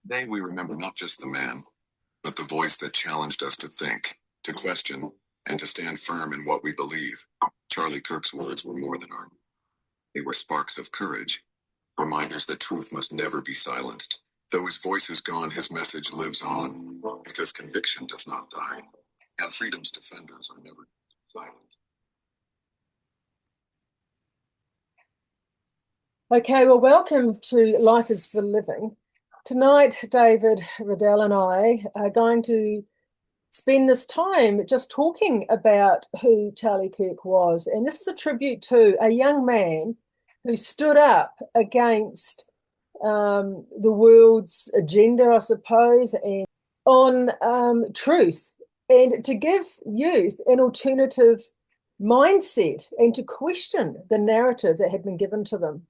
Today we remember not just the man, but the voice that challenged us to think, to question, and to stand firm in what we believe. Charlie Kirk's words were more than art. They were sparks of courage, reminders that truth must never be silenced. Though his voice is gone, his message lives on, because conviction does not die, and freedom's defenders are never silent. Okay, well, welcome to Life is for Living. Tonight, David Riddell and I are going to spend this time just talking about who Charlie Kirk was. And this is a tribute to a young man who stood up against the world's agenda, I suppose, and on truth, and to give youth an alternative mindset and to question the narrative that had been given to them.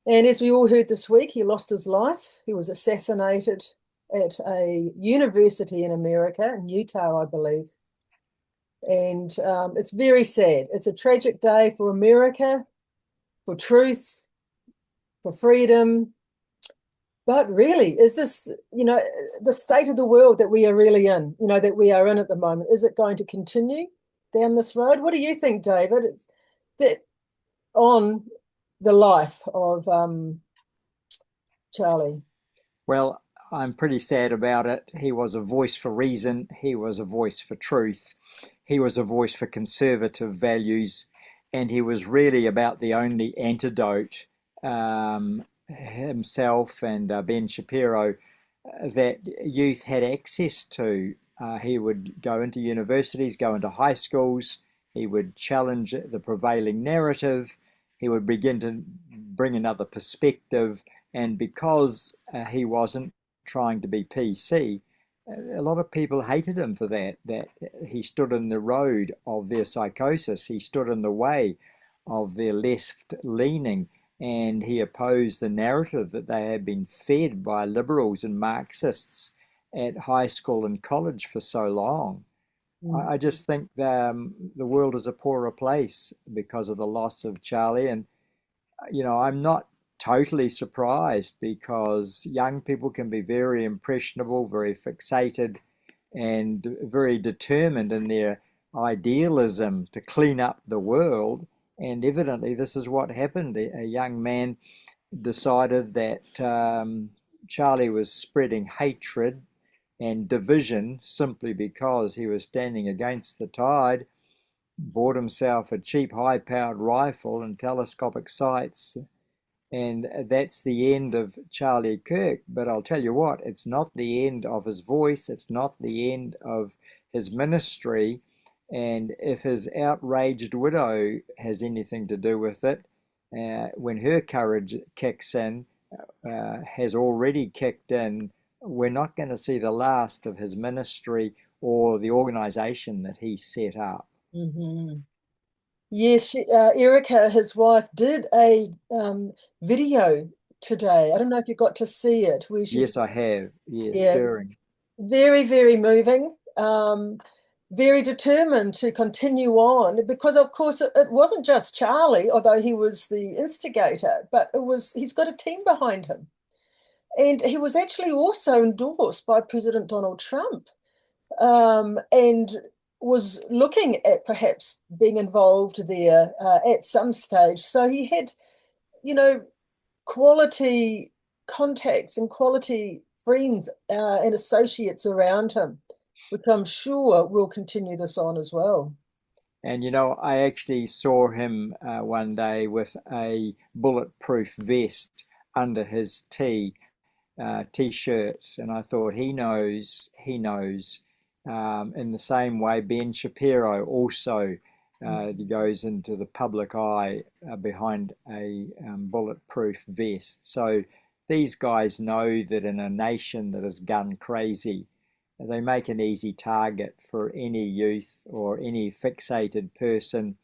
And as we all heard this week, he lost his life. He was assassinated at a university in America, in Utah, I believe. And it's very sad. It's a tragic day for America, for truth, for freedom. But really, is this, the state of the world that we are really in, that we are in at the moment, is it going to continue down this road? What do you think, David? It's that on the life of Charlie. Well, I'm pretty sad about it. He was a voice for reason. He was a voice for truth. He was a voice for conservative values. And he was really about the only antidote, himself and Ben Shapiro, that youth had access to. He would go into universities, go into high schools. He would challenge the prevailing narrative. He would begin to bring another perspective. And because he wasn't trying to be PC, a lot of people hated him for that he stood in the road of their psychosis. He stood in the way of their left leaning, and he opposed the narrative that they had been fed by liberals and Marxists at high school and college for so long. I just think the world is a poorer place because of the loss of Charlie. And, I'm not totally surprised, because young people can be very impressionable, very fixated, and very determined in their idealism to clean up the world. And evidently, this is what happened. A young man decided that Charlie was spreading hatred and division simply because he was standing against the tide, bought himself a cheap high-powered rifle and telescopic sights, and that's the end of Charlie Kirk. But I'll tell you what, it's not the end of his voice, it's not the end of his ministry. And if his outraged widow has anything to do with it, when her courage kicks in, has already kicked in, we're not going to see the last of his ministry or the organization that he set up. Mm-hmm. Yes, Erica, his wife, did a video today. I don't know if you got to see it. Where she's, Yes, I have. Yes, yeah, stirring. very, very moving. Very determined to continue on, because of course it wasn't just Charlie, although he was the instigator, but he's got a team behind him. And he was actually also endorsed by President Donald Trump, and was looking at perhaps being involved there at some stage. So he had, quality contacts and quality friends and associates around him, which I'm sure will continue this on as well. And I actually saw him one day with a bulletproof vest under his t-shirt, and I thought, he knows. In the same way, Ben Shapiro also goes into the public eye behind a bulletproof vest. So these guys know that in a nation that is gun crazy, they make an easy target for any youth or any fixated person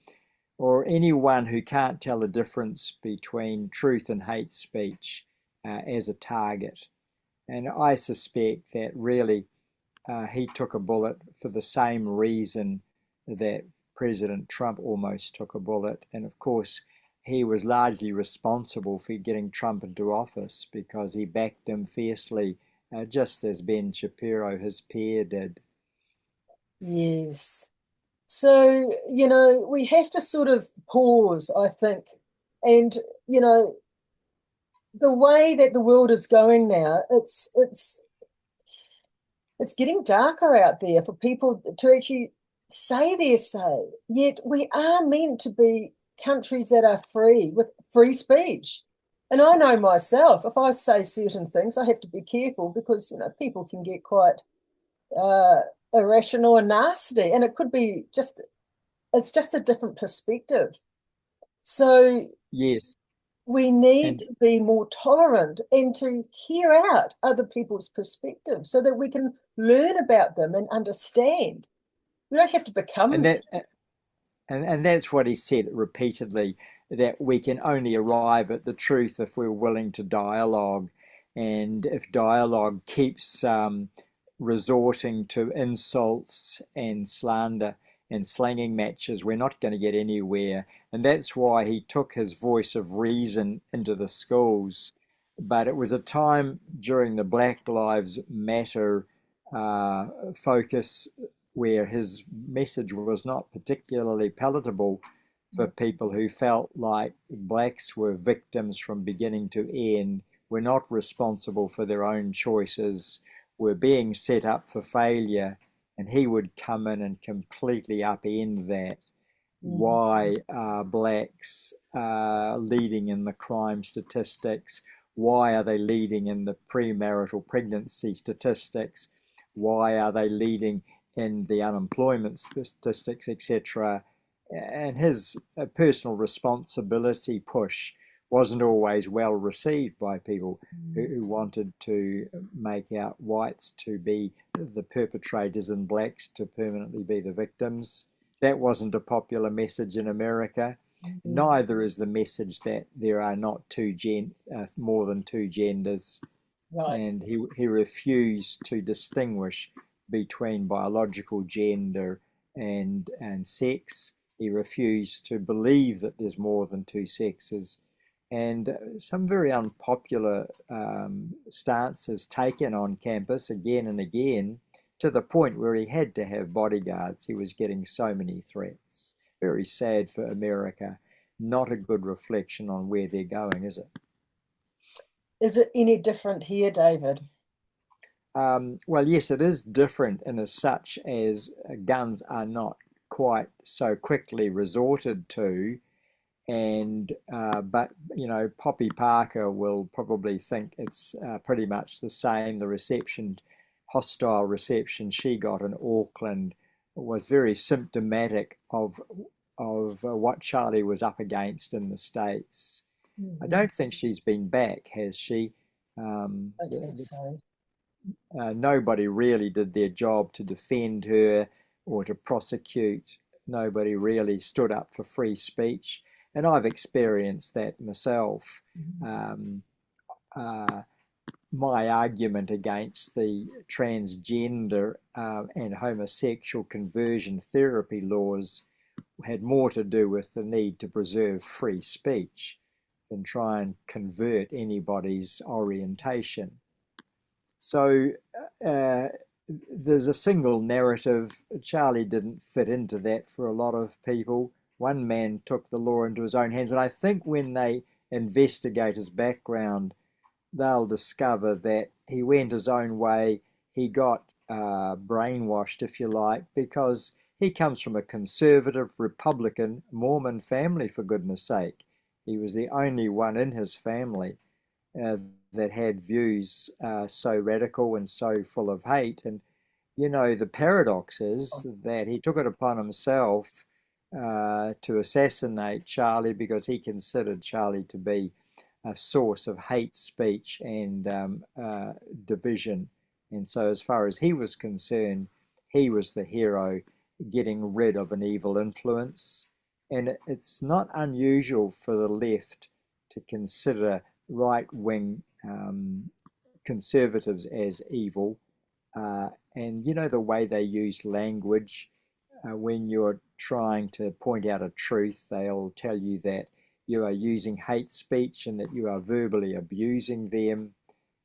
or anyone who can't tell the difference between truth and hate speech as a target. And I suspect that really he took a bullet for the same reason that President Trump almost took a bullet. And of course, he was largely responsible for getting Trump into office because he backed him fiercely, just as Ben Shapiro, his peer, did. Yes. So, we have to sort of pause, I think. And, the way that the world is going now, it's getting darker out there for people to actually say their say. Yet we are meant to be countries that are free, with free speech. And I know myself, if I say certain things, I have to be careful because, people can get quite uh, irrational and nasty. And it could be it's just a different perspective. So Yes, we need and to be more tolerant and to hear out other people's perspectives so that we can learn about them and understand. We don't have to become and them. that and that's what he said repeatedly, that we can only arrive at the truth if we're willing to dialogue, and if dialogue keeps resorting to insults and slander and slanging matches, we're not going to get anywhere. And that's why he took his voice of reason into the schools. But it was a time during the Black Lives Matter uh, focus where his message was not particularly palatable for people who felt like blacks were victims from beginning to end, were not responsible for their own choices, were being set up for failure, and he would come in and completely upend that. Mm. Why are blacks leading in the crime statistics? Why are they leading in the premarital pregnancy statistics? Why are they leading in the unemployment statistics, etc.? And his personal responsibility push wasn't always well received by people who wanted to make out whites to be the perpetrators and blacks to permanently be the victims. That wasn't a popular message in America. Mm. Neither is the message that there are not more than two genders, Right. and he refused to distinguish between biological gender and sex. He refused to believe that there's more than two sexes, and some very unpopular stances taken on campus again and again, to the point where he had to have bodyguards. He was getting so many threats. Very sad for America. Not a good reflection on where they're going, is it? Is it any different here, David? Well, yes, it is different in as such as guns are not quite so quickly resorted to, and but Poppy Parker will probably think it's pretty much the same. The hostile reception she got in Auckland was very symptomatic of what Charlie was up against in the States. I Mm-hmm. don't think she's been back, has she? Um, I think so. Nobody really did their job to defend her or to prosecute. Nobody really stood up for free speech. And I've experienced that myself. Um, uh, my argument against the transgender and homosexual conversion therapy laws had more to do with the need to preserve free speech than try and convert anybody's orientation. So uh, there's a single narrative. Charlie didn't fit into that for a lot of people. One man took the law into his own hands, and I think when they investigate his background, they'll discover that he went his own way. He got brainwashed, if you like, because he comes from a conservative Republican Mormon family, for goodness sake. He was the only one in his family uh, that had views so radical and so full of hate. And, the paradox is that he took it upon himself to assassinate Charlie because he considered Charlie to be a source of hate speech and division. And so, as far as he was concerned, he was the hero getting rid of an evil influence. And it's not unusual for the left to consider right wing conservatives as evil. And the way they use language when you're trying to point out a truth, they'll tell you that you are using hate speech and that you are verbally abusing them,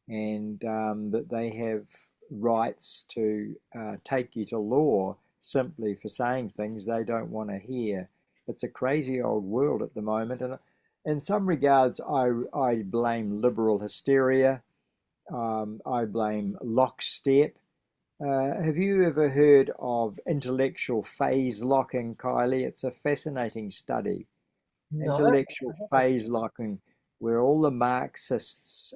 and that they have rights to take you to law simply for saying things they don't want to hear. It's a crazy old world at the moment, and in some regards, I blame liberal hysteria. I blame lockstep. Have you ever heard of intellectual phase locking, Kylie? It's a fascinating study. No. Intellectual phase locking, where all the Marxists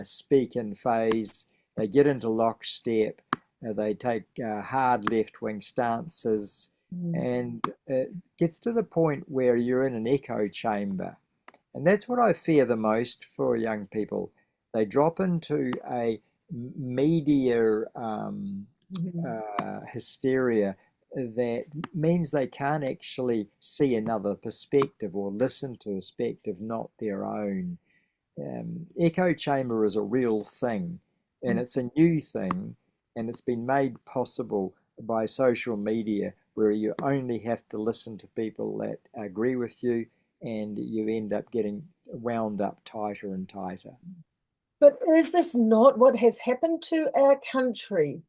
speak in phase, they get into lockstep, they take hard left-wing stances, and it gets to the point where you're in an echo chamber. And that's what I fear the most for young people. They drop into a media hysteria that means they can't actually see another perspective or listen to a perspective not their own. Echo chamber is a real thing, and it's a new thing, and it's been made possible by social media, where you only have to listen to people that agree with you, and you end up getting wound up tighter and tighter. But is this not what has happened to our country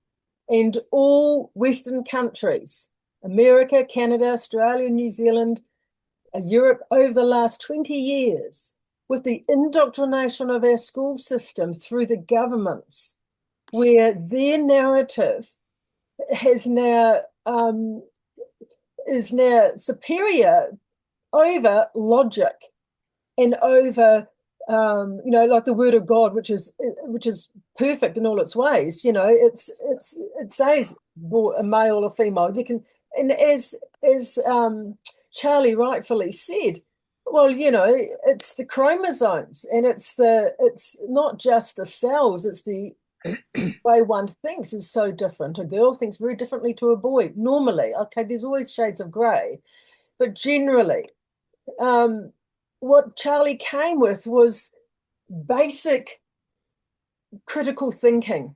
and all Western countries, America, Canada, Australia, New Zealand, Europe, over the last 20 years, with the indoctrination of our school system through the governments, where their narrative has now is now superior over logic and over like the word of God, which is perfect in all its ways. It says a male or female. You can, and as Charlie rightfully said, well, it's the chromosomes, and it's not just the cells. It's the way one thinks is so different. A girl thinks very differently to a boy. Normally, okay, there's always shades of grey, but generally, what Charlie came with was basic critical thinking.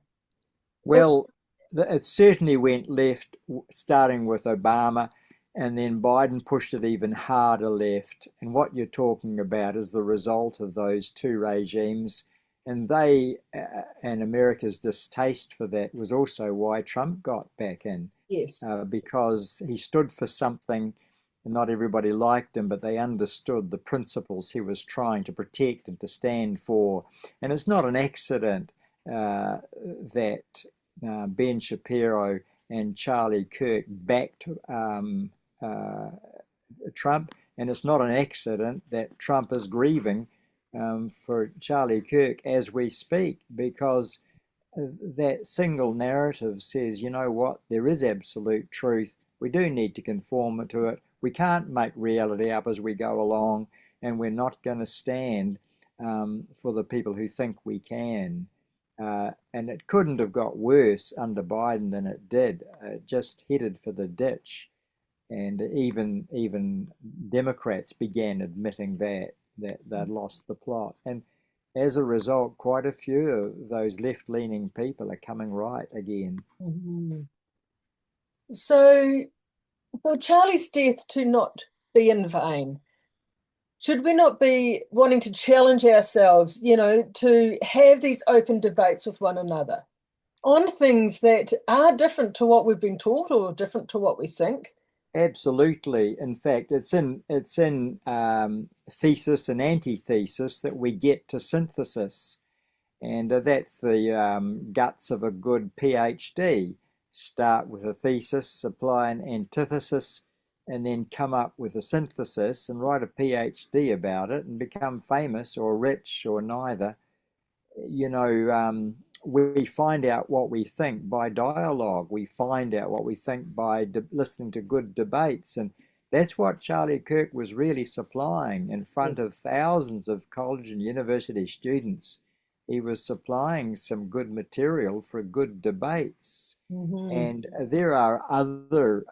Well, it certainly went left, starting with Obama, and then Biden pushed it even harder left. And what you're talking about is the result of those two regimes. And and America's distaste for that was also why Trump got back in. Yes. Because he stood for something, and not everybody liked him, but they understood the principles he was trying to protect and to stand for. And it's not an accident that Ben Shapiro and Charlie Kirk backed Trump, and it's not an accident that Trump is grieving for Charlie Kirk as we speak, because that single narrative says, you know what, there is absolute truth. We do need to conform to it. We can't make reality up as we go along, and we're not going to stand for the people who think we can. And it couldn't have got worse under Biden than it did. It just headed for the ditch. And even Democrats began admitting that they'd lost the plot. And as a result, quite a few of those left-leaning people are coming right again. Mm-hmm. So for Charlie's death to not be in vain, should we not be wanting to challenge ourselves, to have these open debates with one another on things that are different to what we've been taught or different to what we think? Absolutely. In fact, it's in thesis and antithesis that we get to synthesis, and that's the guts of a good PhD. Start with a thesis, apply an antithesis, and then come up with a synthesis and write a PhD about it and become famous or rich or neither. We find out what we think by dialogue. We find out what we think by listening to good debates. And that's what Charlie Kirk was really supplying in front of thousands of college and university students. He was supplying some good material for good debates. Mm-hmm. And there are other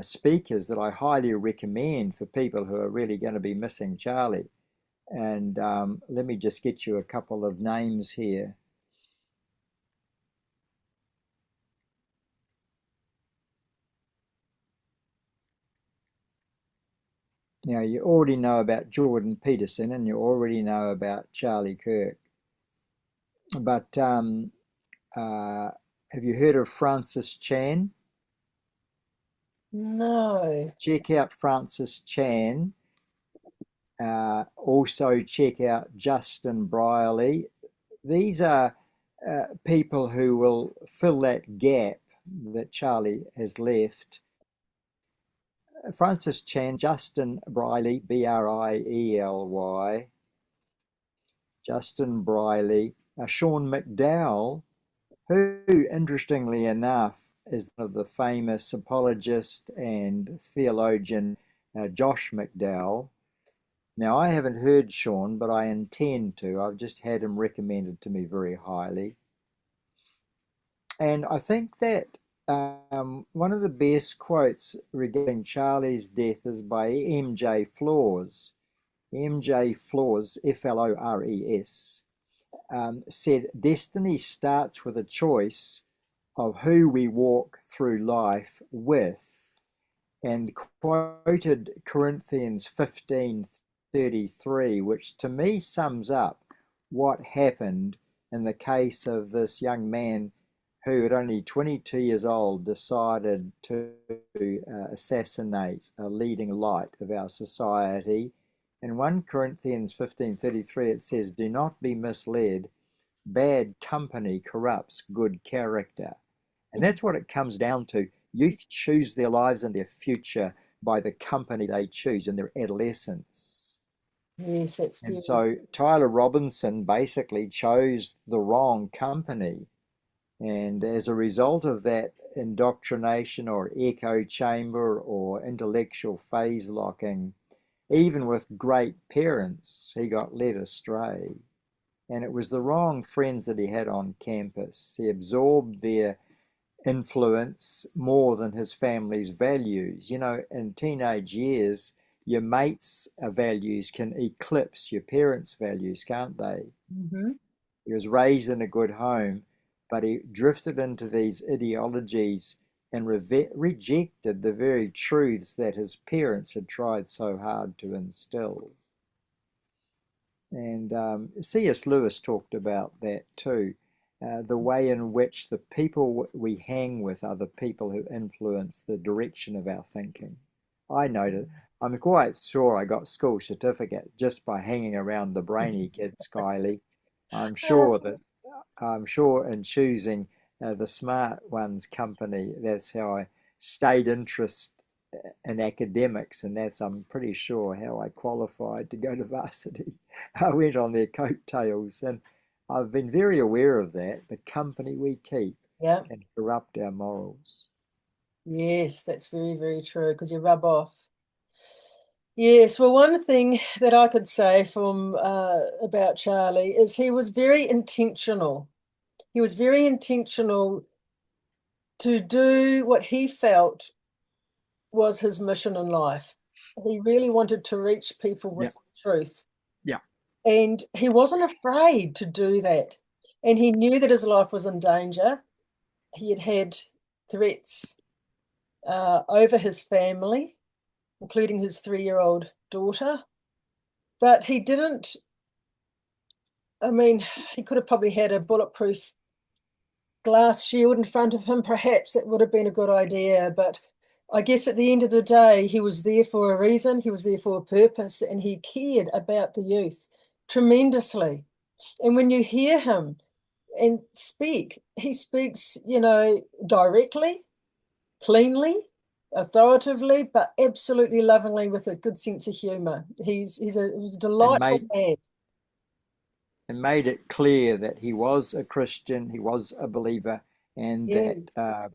speakers that I highly recommend for people who are really going to be missing Charlie. And let me just get you a couple of names here. Now, you already know about Jordan Peterson and you already know about Charlie Kirk. But have you heard of Francis Chan? No. Check out Francis Chan. Also, check out Justin Brierley. These are people who will fill that gap that Charlie has left. Francis Chan, Justin Brierley, Briely, Justin Brierley, Sean McDowell, who, interestingly enough, is the famous apologist and theologian Josh McDowell. Now, I haven't heard Sean, but I intend to. I've just had him recommended to me very highly. And I think that one of the best quotes regarding Charlie's death is by M.J. Flores. M.J. Flores, Flores, said, "Destiny starts with a choice of who we walk through life with," and quoted Corinthians 15:33, which to me sums up what happened in the case of this young man who at only 22 years old decided to assassinate a leading light of our society. In 1 Corinthians 15:33 it says, "Do not be misled, bad company corrupts good character." And that's what it comes down to. Youth choose their lives and their future by the company they choose in their adolescence. Yes, that's And beautiful. so Tyler Robinson basically chose the wrong company. And as a result of that indoctrination or echo chamber or intellectual phase locking, even with great parents, he got led astray. And it was the wrong friends that he had on campus. He absorbed their influence more than his family's values. You know, in teenage years, your mates' values can eclipse your parents' values, can't they? Mm-hmm. He was raised in a good home, but he drifted into these ideologies and rejected the very truths that his parents had tried so hard to instill. And C.S. Lewis talked about that too. The way in which the people we hang with are the people who influence the direction of our thinking. I noted, I'm quite sure I got school certificate just by hanging around the brainy kids, Kylie. I'm sure that I'm sure in choosing the smart ones company, that's how I stayed interested in academics, and that's, I'm pretty sure, how I qualified to go to varsity. I went on their coattails, and I've been very aware of that. The company we keep Yeah. can corrupt our morals. Yes, that's very, very true because you rub off. Yes, well, one thing that I could say from about Charlie is he was very intentional. He was very intentional to do what he felt was his mission in life. He really wanted to reach people Yeah, with truth, yeah. and he wasn't afraid to do that. And he knew that his life was in danger. He had had threats over his family, including his 3-year-old daughter. But he didn't, I mean, he could have probably had a bulletproof glass shield in front of him. Perhaps it would have been a good idea. But I guess at the end of the day, he was there for a reason. He was there for a purpose, and he cared about the youth tremendously. And when you hear him and speak, he speaks, directly, cleanly, authoritatively, but absolutely lovingly with a good sense of humor. He was a And delightful made man. and made it clear that he was a Christian, he was a believer, and Yeah. that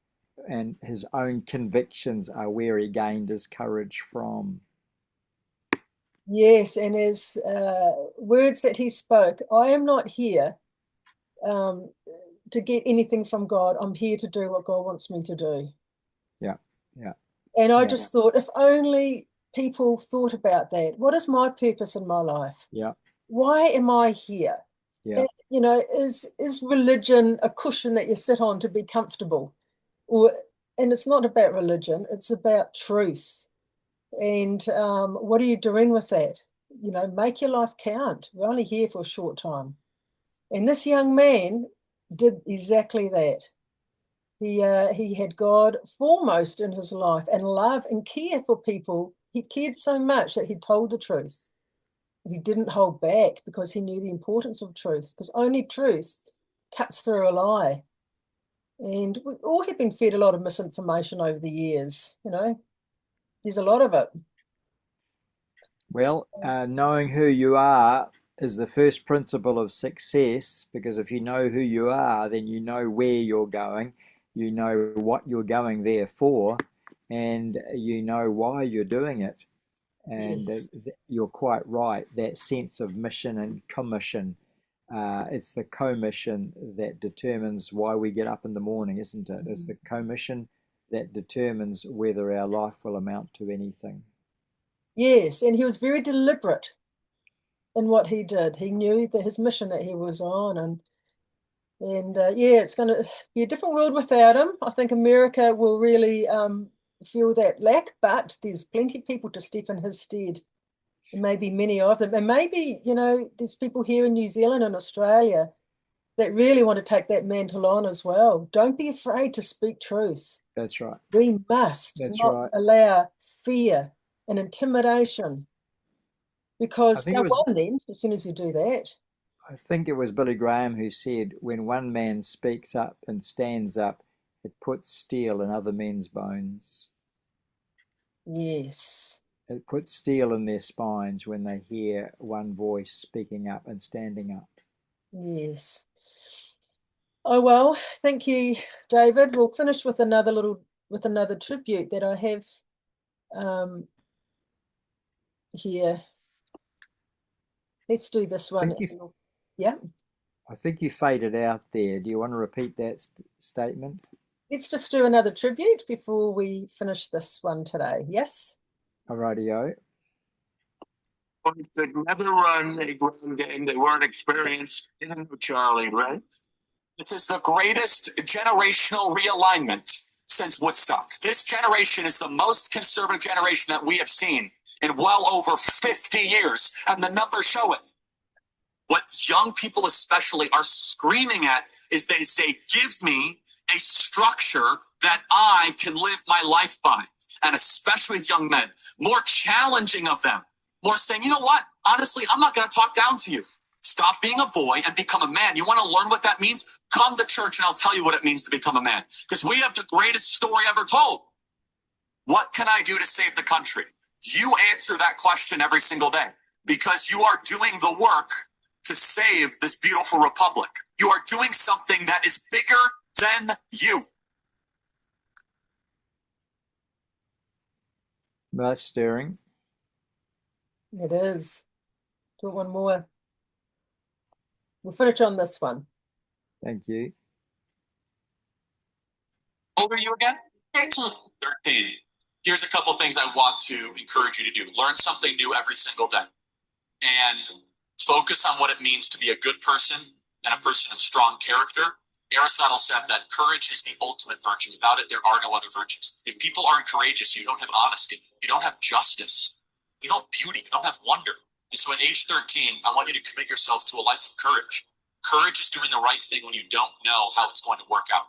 and his own convictions are where he gained his courage from. Yes, and his words that he spoke, I am not here um, to get anything from God. I'm here to do what God wants me to do. Yeah, yeah, And I yeah, just thought, if only people thought about that. What is my purpose in my life? yeah, Why am I here? yeah. And, is religion a cushion that you sit on to be comfortable? And it's not about religion, it's about truth. And what are you doing with that? You know, make your life count. We're only here for a short time. And this young man did exactly that. He had God foremost in his life and love and care for people. He cared so much that he told the truth. He didn't hold back because he knew the importance of truth, because only truth cuts through a lie. And we all have been fed a lot of misinformation over the years, you know. There's a lot of it. Well, knowing who you are is the first principle of success, because if you know who you are, then you know where you're going, you know what you're going there for, and you know why you're doing it. And Yes. you're quite right, that sense of mission and commission. It's the commission that determines why we get up in the morning, isn't it? It's the commission that determines whether our life will amount to anything. Yes, and he was very deliberate in what he did. He knew that his mission that he was on, and yeah, it's going to be a different world without him. I think America will really feel that lack, but there's plenty of people to step in his stead. And maybe many of them, and maybe, you know, there's people here in New Zealand and Australia that really want to take that mantle on as well. Don't be afraid to speak truth. That's right. We must That's not right. allow fear and intimidation, I because think it they'll was won then as soon as you do that. I think it was Billy Graham who said, when one man speaks up and stands up, it puts steel in other men's bones. Yes, It puts steel in their spines when they hear one voice speaking up and standing up. yes. Oh well, thank you, David. We'll finish with another tribute that I have um, here. Let's do this I one. think you, Yeah, I think you faded out there. Do you want to repeat that statement? let's just do another tribute before we finish this one today. Yes? Alrighty-o. Could never run a ground game. They weren't experienced. You know Charlie, right? This is the greatest generational realignment since Woodstock. This generation is the most conservative generation that we have seen in well over 50 years, and the numbers show it. What young people especially are screaming at is they say, give me a structure that I can live my life by. And especially with young men, more challenging of them, more saying, you know what? Honestly, I'm not going to talk down to you. Stop being a boy and become a man. You want to learn what that means? Come to church and I'll tell you what it means to become a man. Because we have the greatest story ever told. What can I do to save the country? You answer that question every single day, because you are doing the work to save this beautiful republic. You are doing something that is bigger than you. That's stirring. It is. Do one more. We'll finish on this one. Thank you. How old are you again? 13. 13. Here's a couple of things I want to encourage you to do. Learn something new every single day. And focus on what it means to be a good person and a person of strong character. Aristotle said that courage is the ultimate virtue. Without it, there are no other virtues. If people aren't courageous, you don't have honesty. You don't have justice. You don't have beauty. You don't have wonder. And so at age 13, I want you to commit yourself to a life of courage. Courage is doing the right thing when you don't know how it's going to work out.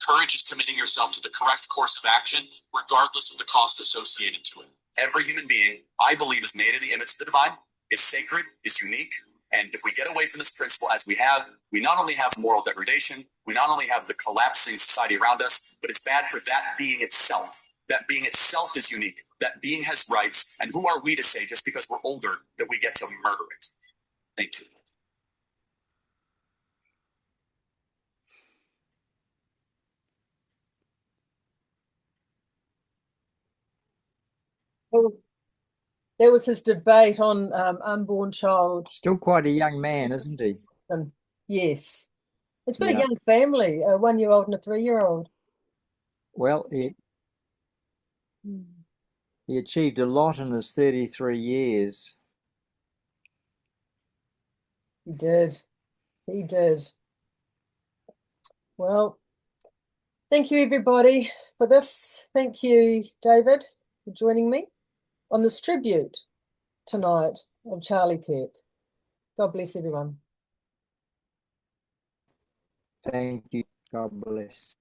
Courage is committing yourself to the correct course of action, regardless of the cost associated to it. Every human being, I believe, is made in the image of the divine, is sacred, is unique. And if we get away from this principle as we have, we not only have moral degradation, we not only have the collapsing society around us, but it's bad for that being itself. That being itself is unique. That being has rights. And who are we to say, just because we're older, that we get to murder it? Thank you. There was his debate on unborn child. Still quite a young man, isn't he? And yes, it's got a Yeah. young family, a 1-year-old and a 3-year-old. Well, he achieved a lot in his 33 years. He did. He did. Well, thank you everybody for this. Thank you, David, for joining me. on this tribute tonight of Charlie Kirk. God bless everyone. Thank you. God bless.